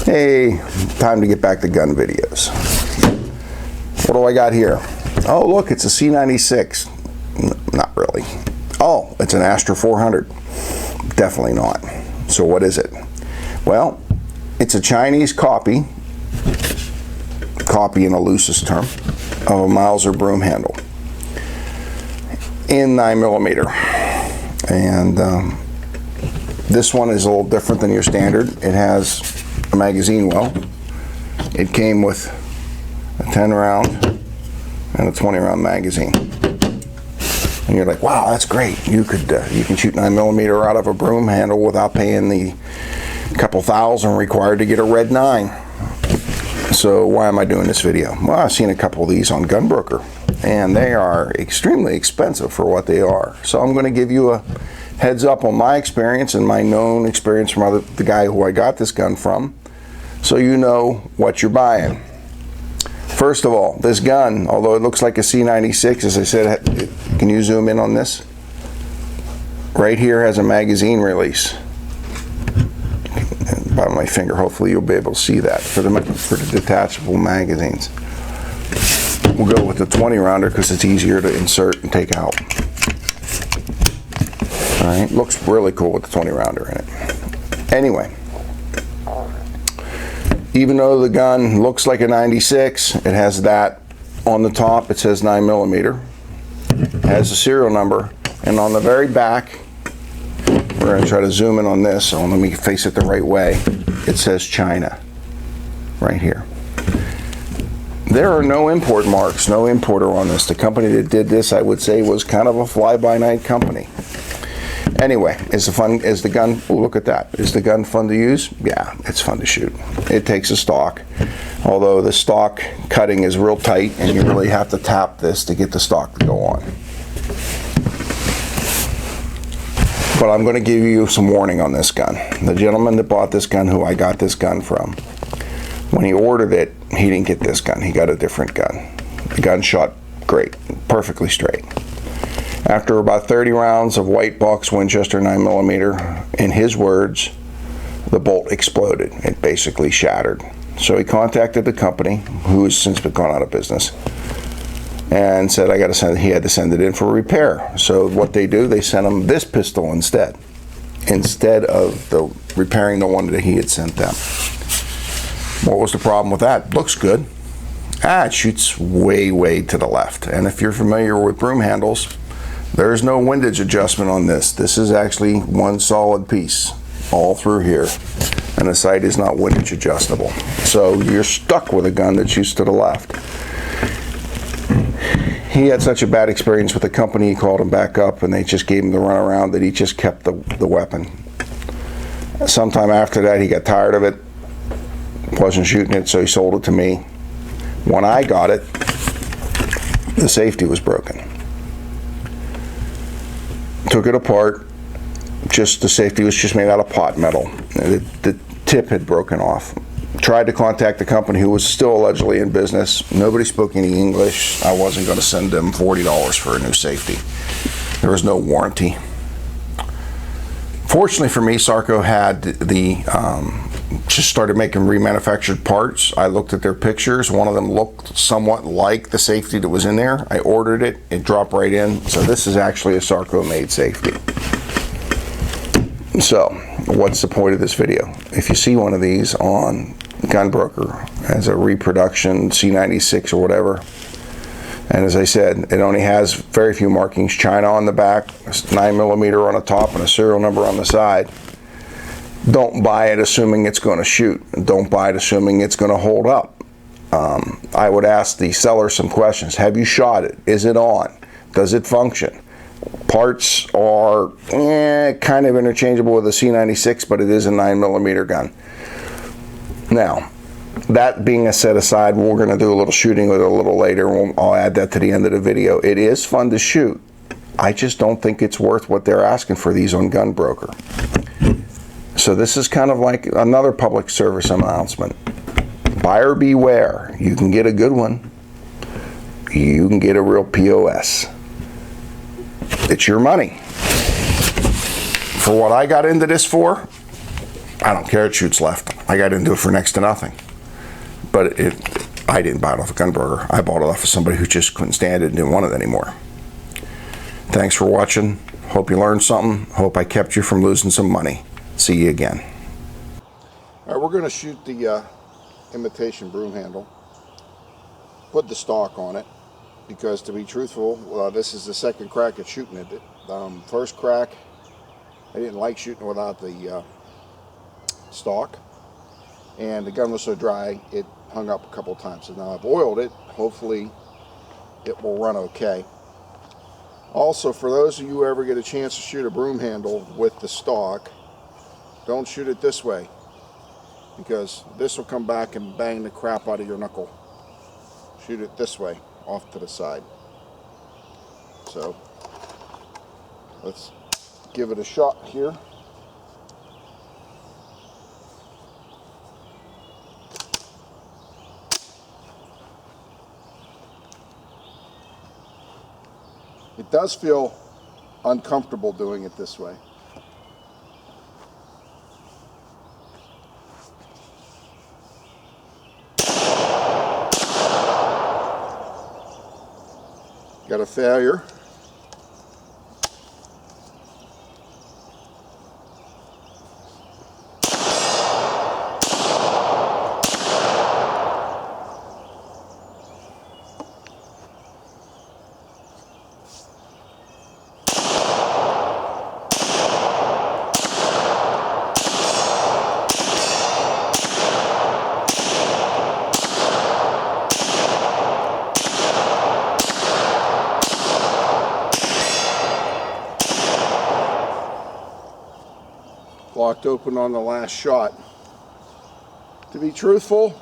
Hey, time to get back to gun videos. What do I got here? Oh, look, it's a C-96. Not really. Oh, it's an Astra 400. Definitely not. So what is it? Well, it's a Chinese copy in the loosest term, of a Mauser broom handle in 9mm. And this one is a little different than your standard. It has a magazine well. It came with a 10-round and a 20-round magazine. And you're like, wow, that's great. You can shoot 9mm out of a broom handle without paying the couple thousand required to get a red 9. So why am I doing this video? Well, I've seen a couple of these on Gunbroker, and they are extremely expensive for what they are. So I'm going to give you a heads up on my experience and my known experience from the guy who I got this gun from, so you know what you're buying. First of all, this gun, although it looks like a C-96, as I said, can you zoom in on this? Right here has a magazine release. By my finger, hopefully you'll be able to see that for the detachable magazines. We'll go with the 20-rounder because it's easier to insert and take out. All right, looks really cool with the 20-rounder in it. Anyway, even though the gun looks like a 96, it has that on the top. It says 9mm. It has a serial number, and on the very back, we're going to try to zoom in on this, so let me face it the right way. It says China, right here. There are no import marks, no importer on this. The company that did this, I would say, was kind of a fly-by-night company. Anyway, is the gun, look at that. Is the gun fun to use? Yeah, it's fun to shoot. It takes a stock, although the stock cutting is real tight, and you really have to tap this to get the stock to go on. But I'm going to give you some warning on this gun. The gentleman that bought this gun, who I got this gun from, when he ordered it, he didn't get this gun. He got a different gun. The gun shot great, perfectly straight. After about 30 rounds of white box Winchester 9mm, in his words, the bolt exploded. It basically shattered. So he contacted the company, who has since been gone out of business, and said he had to send it in for repair. So what they do, they sent him this pistol instead of repairing the one that he had sent them. What was the problem with that? Looks good. It shoots way to the left. And if you're familiar with broom handles, there's no windage adjustment on this. This is actually one solid piece all through here, and the sight is not windage adjustable. So you're stuck with a gun that shoots to the left. He had such a bad experience with the company, he called him back up, and they just gave him the runaround that he just kept the weapon. Sometime after that, he got tired of it, wasn't shooting it, so he sold it to me. When I got it, the safety was broken. Took it apart, the safety was just made out of pot metal. The tip had broken off. Tried to contact the company, who was still allegedly in business. Nobody spoke any English. I wasn't going to send them $40 for a new safety. There was no warranty. Fortunately for me, Sarco had just started making remanufactured parts. I looked at their pictures. One of them looked somewhat like the safety that was in there. I ordered it. It dropped right in. So this is actually a Sarco-made safety. So what's the point of this video? If you see one of these on Gunbroker as a reproduction C-96 or whatever, and as I said, it only has very few markings. China on the back, 9mm on the top, and a serial number on the side. Don't buy it assuming it's going to shoot. Don't buy it assuming it's going to hold up. I would ask the seller some questions. Have you shot it? Is it on? Does it function? Parts are kind of interchangeable with a C-96, but it is a 9mm gun. Now, that being set aside, we're going to do a little shooting with it a little later. I'll add that to the end of the video. It is fun to shoot. I just don't think it's worth what they're asking for these on Gunbroker. So this is kind of like another public service announcement. Buyer beware. You can get a good one. You can get a real POS. It's your money. For what I got into this for, I don't care, it shoots left. I got into it for next to nothing. But I didn't buy it off a gun broker. I bought it off of somebody who just couldn't stand it and didn't want it anymore. Thanks for watching. Hope you learned something. Hope I kept you from losing some money. See you again. All right, we're going to shoot the imitation broom handle. Put the stock on it, because to be truthful, this is the second crack at shooting it. First crack, I didn't like shooting without the stock, and the gun was so dry it hung up a couple times. So now I've oiled it. Hopefully it will run okay. Also, for those of you who ever get a chance to shoot a broom handle with the stock, don't shoot it this way, because this will come back and bang the crap out of your knuckle. Shoot it this way, off to the side. So let's give it a shot here. It does feel uncomfortable doing it this way. Got a failure. Blocked open on the last shot. To be truthful,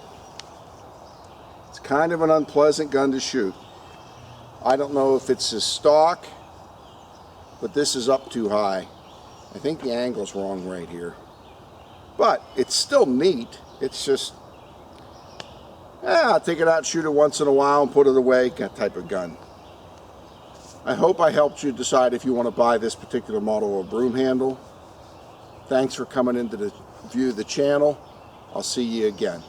it's kind of an unpleasant gun to shoot. I don't know if it's his stock, but this is up too high. I think the angle's wrong right here. But it's still neat. It's just, I'll take it out, shoot it once in a while, and put it away, that type of gun. I hope I helped you decide if you want to buy this particular model of broom handle. Thanks for coming in to view the channel. I'll see you again.